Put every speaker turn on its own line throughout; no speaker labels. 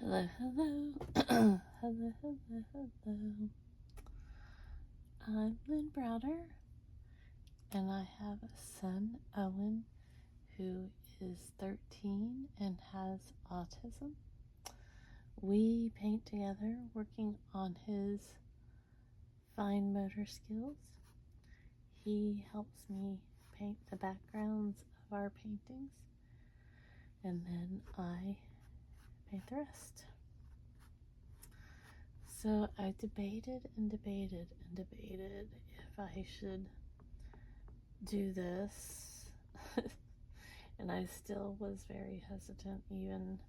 Hello, hello. Hello, hello, hello. I'm Lynn Browder, and I have a son, Owen, who is 13 and has autism. We paint together, working on his fine motor skills. He helps me paint the backgrounds of our paintings, and then I paint the rest. So I debated and debated and debated if I should do this. And I still was very hesitant even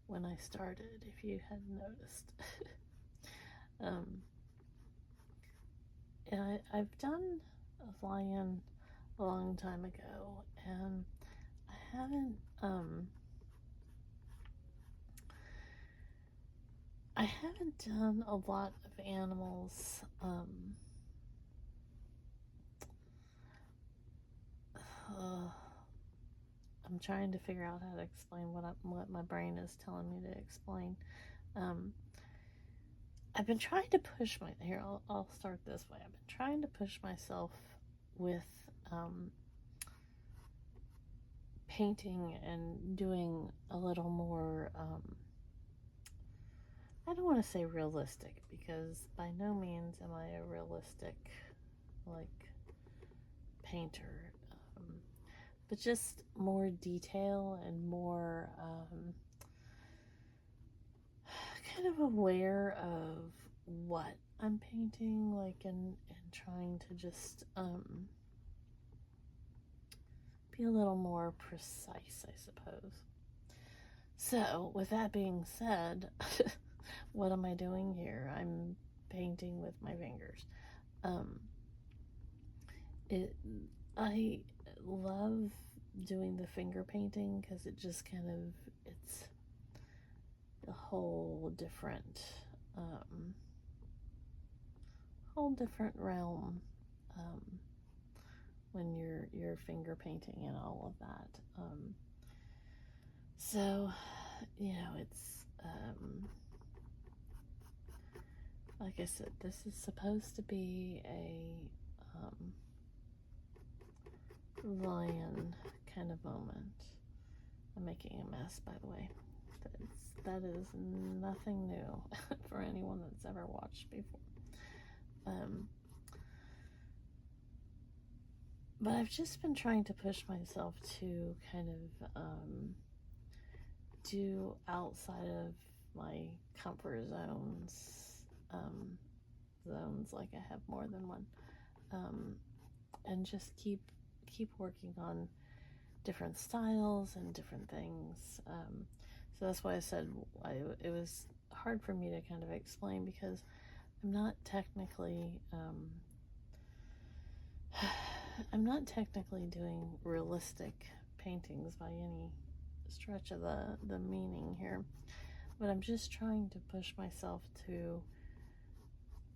when I started, if you had noticed. I've done a lion a long time ago, and I haven't done a lot of animals. I'm trying to figure out how to explain what my brain is telling me to explain. I've been trying to push I'll start this way. I've been trying to push myself with painting and doing a little more, I don't want to say realistic, because by no means am I a realistic, painter, but just more detail and more, kind of aware of what I'm painting, and trying to just be a little more precise, I suppose. So, with that being said, what am I doing here? I'm painting with my fingers. I love doing the finger painting because it just it's a whole different realm when you're finger painting and all of that. So it's like I said, this is supposed to be a lion kind of moment. I'm making a mess, by the way. That is nothing new for anyone that's ever watched before. But I've just been trying to push myself to kind of do outside of my comfort zones, like I have more than one, and just keep working on different styles and different things. So that's why I said it was hard for me to kind of explain, because I'm not technically doing realistic paintings by any stretch of the meaning here, but I'm just trying to push myself to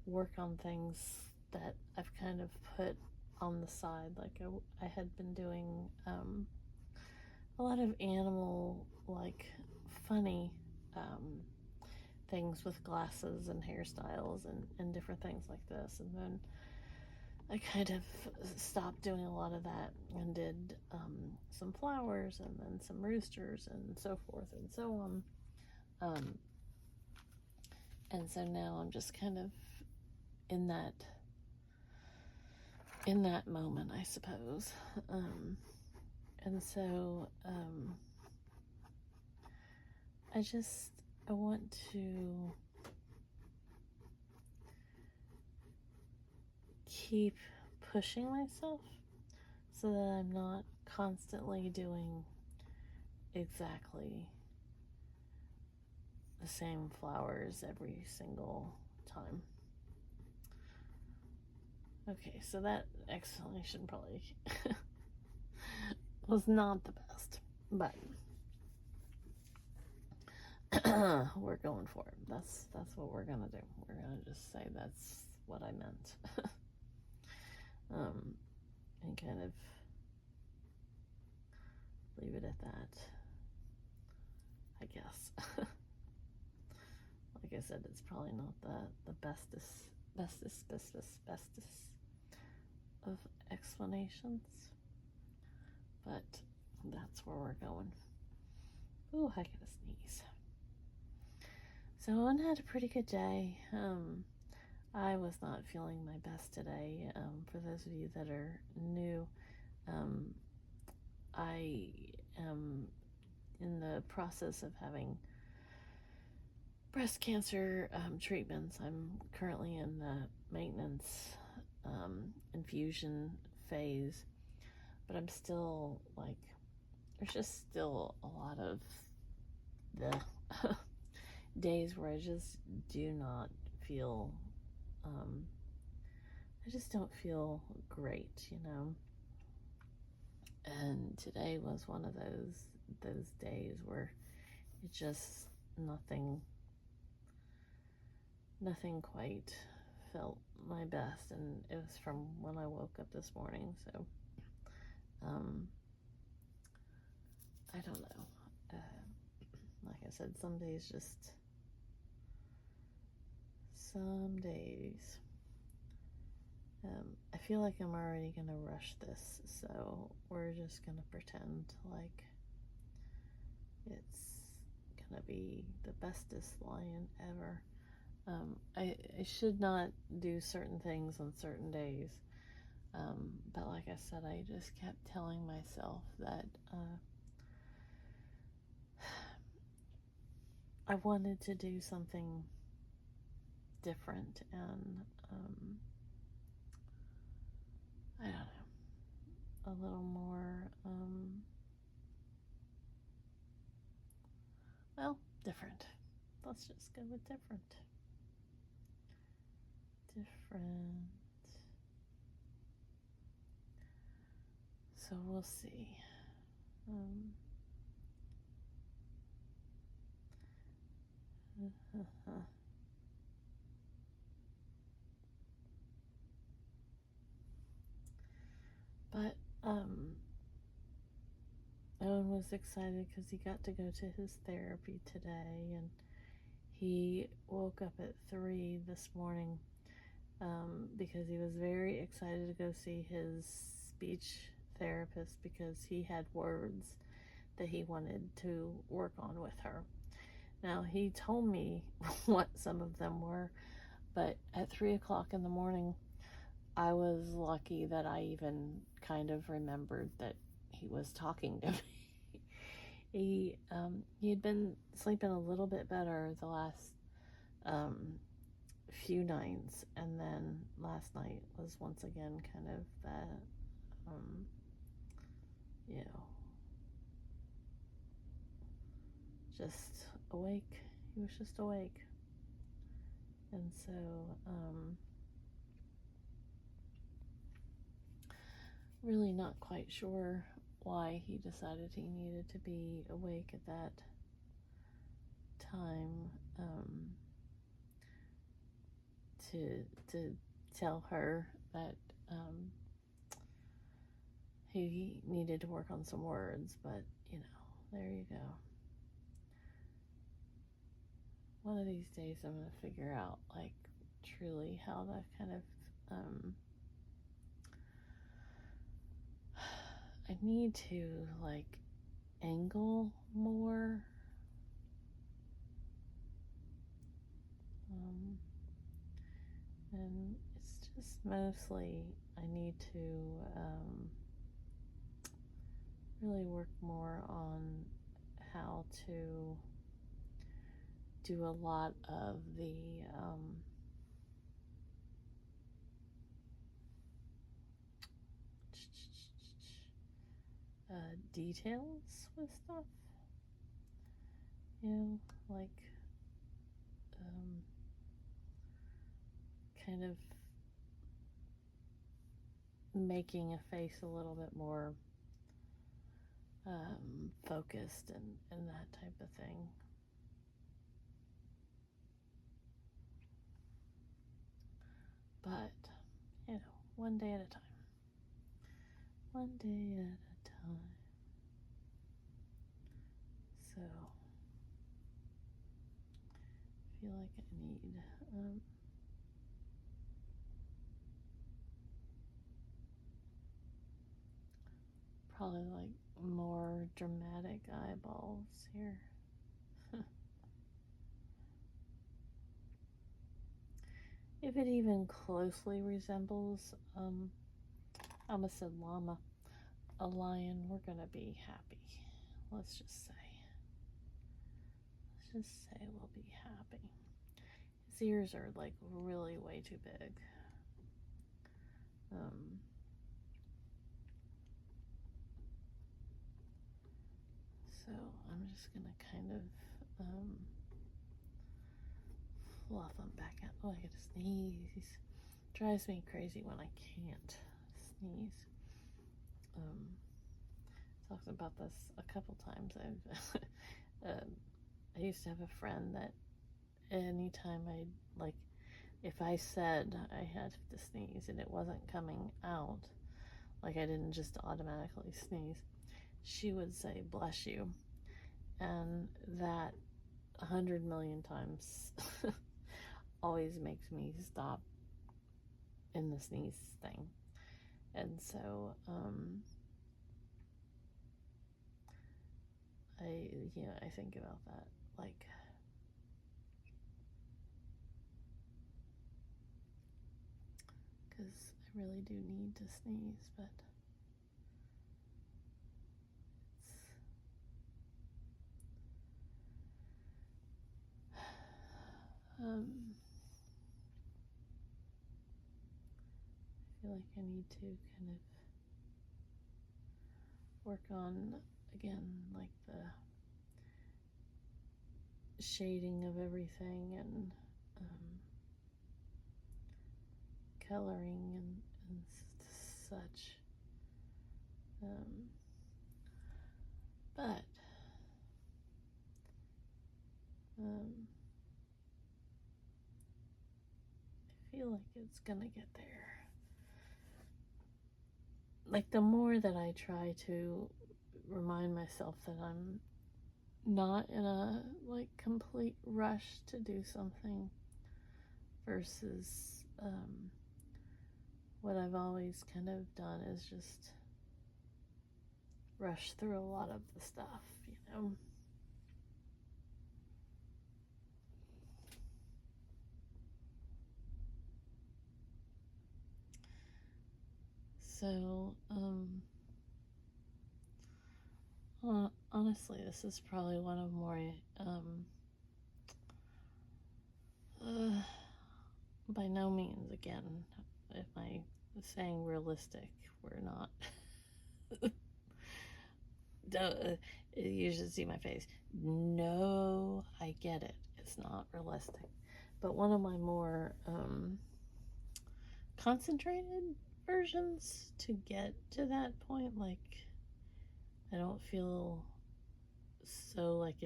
work on things that I've kind of put on the side. Like I had been doing a lot of animal, funny things with glasses and hairstyles and different things like this, and then I kind of stopped doing a lot of that and did some flowers and then some roosters and so forth and so on. And so now I'm just kind of in that moment, I suppose. And so I want to keep pushing myself so that I'm not constantly doing exactly the same flowers every single time. Okay, so that explanation probably was not the best, but we're going for it. That's what we're gonna do. We're gonna just say that's what I meant. And kind of leave it at that, I guess. like I said, it's probably not the bestest of explanations, but that's where we're going. Ooh, I gotta sneeze. So Owen had a pretty good day. I was not feeling my best today. For those of you that are new, I am in the process of having breast cancer treatments. I'm currently in the maintenance infusion phase, but I'm still like, there's just still a lot of the days where I just do not feel, I just don't feel great, And today was one of those days where it just nothing quite felt my best, and it was from when I woke up this morning. So I don't know. Like I said, some days I feel like I'm already gonna rush this, so we're just gonna pretend like it's gonna be the bestest lion ever. I should not do certain things on certain days, but like I said, I just kept telling myself that I wanted to do something different, and I don't know, a little more well, different. Let's just go with different. So we'll see. But Owen was excited because he got to go to his therapy today, and he woke up at 3 this morning because he was very excited to go see his speech therapist because he had words that he wanted to work on with her. Now, he told me what some of them were, but at 3 o'clock in the morning, I was lucky that I even kind of remembered that he was talking to me. He had been sleeping a little bit better the last few nights, and then last night was once again kind of that, just awake. He was just awake. And so, really not quite sure why he decided he needed to be awake at that time, to tell her that he needed to work on some words, but there you go. One of these days I'm going to figure out, like, truly how that kind of, I need to, like, angle more. And it's just mostly I need to really work more on how to do a lot of the details with stuff, like kind of making a face a little bit more focused and that type of thing. But, one day at a time. One day at a time. So, feel like I need probably like more dramatic eyeballs here. If it even closely resembles I almost said llama, a lion, we're gonna be happy. Let's just say. Let's just say we'll be happy. His ears are like really way too big. So I'm just gonna kind of fluff them back out. Oh, I gotta sneeze. Drives me crazy when I can't sneeze. Talked about this a couple times. I used to have a friend that anytime if I said I had to sneeze and it wasn't coming out, like I didn't just automatically sneeze, she would say, "Bless you." And that 100 million times always makes me stop in the sneeze thing. And so, I think about that, like, because I really do need to sneeze, but I feel like I need to kind of work on, again, like the shading of everything and coloring and such. But I feel like it's gonna get there. Like the more that I try to remind myself that I'm not in a like complete rush to do something versus what I've always kind of done is just rush through a lot of the stuff, you know. So, honestly, this is probably one of more, by no means, again, if I was saying realistic, we're not. You should see my face. No, I get it. It's not realistic. But one of my more concentrated versions to get to that point, like, I don't feel so like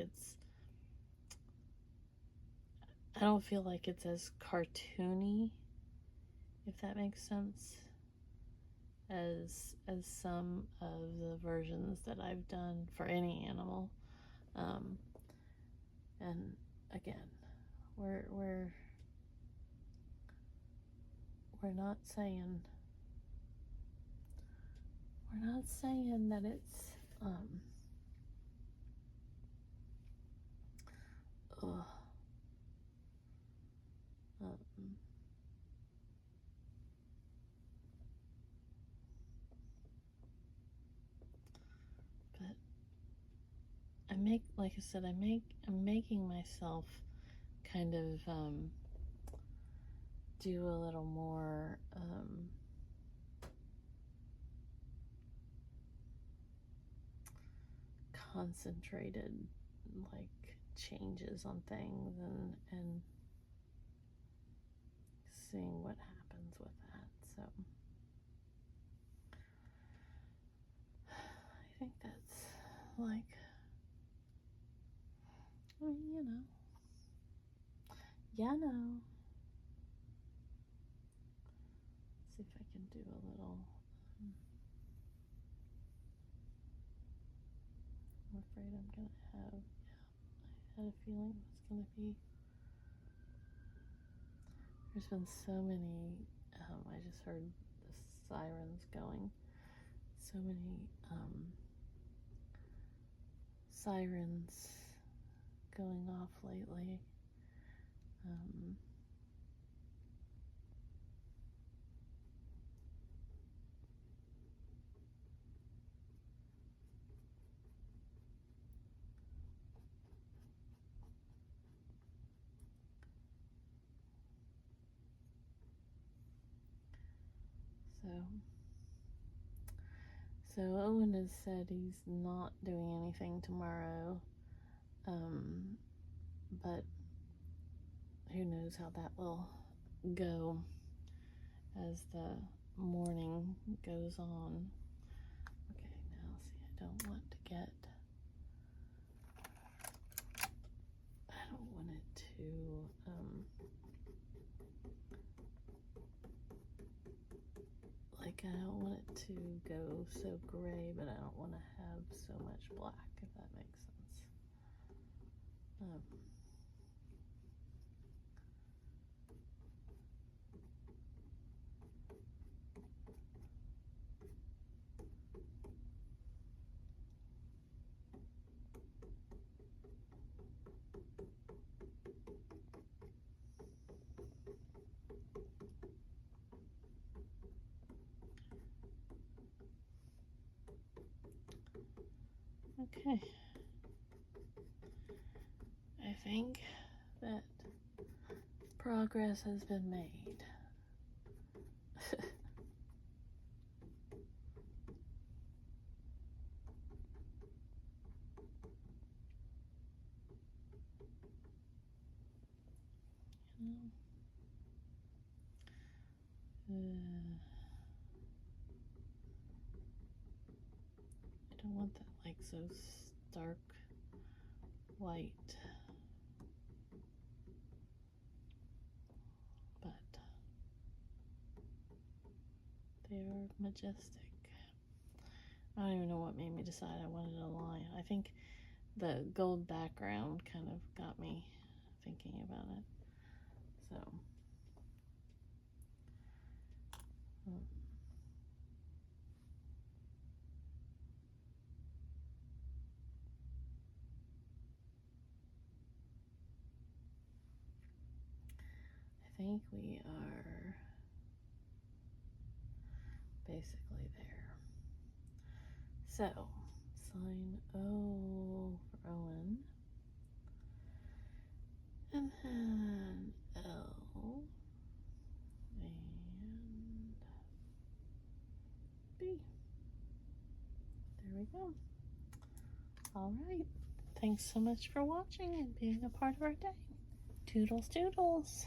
I don't feel like it's as cartoony, if that makes sense, as some of the versions that I've done for any animal. And again, we're not saying that it's ugh, um, but like I said, I'm making myself kind of do a little more concentrated like changes on things and seeing what happens with that. So I think that's like, I mean, no. See if I can do a little. I'm afraid I'm gonna have. I had a feeling it was gonna be There's been so many, I just heard the sirens going. So many sirens going off lately. So Owen has said he's not doing anything tomorrow, but who knows how that will go as the morning goes on. Okay, now see, I don't want it to, I don't want it to go so gray, but I don't want to have so much black, if that makes sense. Okay. I think that progress has been made. I don't want that like so stark white, but they are majestic. I don't even know what made me decide I wanted a line. I think the gold background kind of got me thinking about it. So I think we are basically there. So sign O for Owen, and then L and B. There we go. All right. Thanks so much for watching and being a part of our day. Toodles, toodles.